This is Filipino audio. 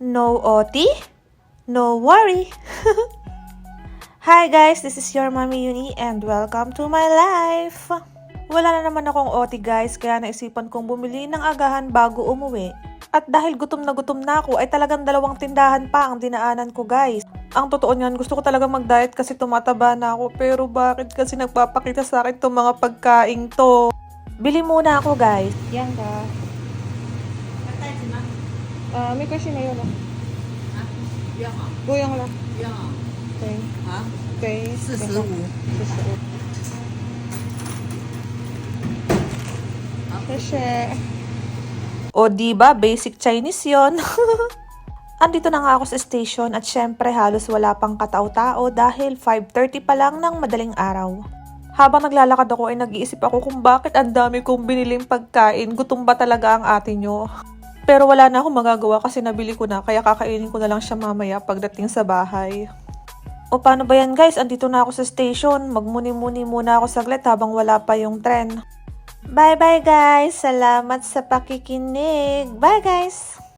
No OT? No worry! Hi guys, this is your Mommy Uni and welcome to my life! Wala na naman akong OT guys, kaya naisipan kong bumili ng agahan bago umuwi. At dahil gutom na ako, ay talagang 2 tindahan pa ang dinaanan ko guys. Ang totoo niyan, gusto ko talaga mag-diet kasi tumataba na ako. Pero bakit kasi nagpapakita sa akin itong mga pagkain to? Bili muna ako guys. Yan ka. 没关系，没有了。约好，不用了。约好对啊，对45。 谢谢。O diba, basic Chinese yon. Andito na nga ako sa station at syempre halos wala pang katao-tao dahil 5:30 pa lang ng madaling araw. Habang naglalakad ako ay nag-iisip ako kung bakit ang dami kong biniling pagkain. Gutom ba talaga ang ate nyo? Pero wala na akong magagawa kasi nabili ko na kaya kakainin ko na lang siya mamaya pagdating sa bahay. O paano ba yan guys? Andito na ako sa station. Magmuni-muni muna ako saglit habang wala pa yung tren. Bye-bye guys! Salamat sa pakikinig! Bye guys!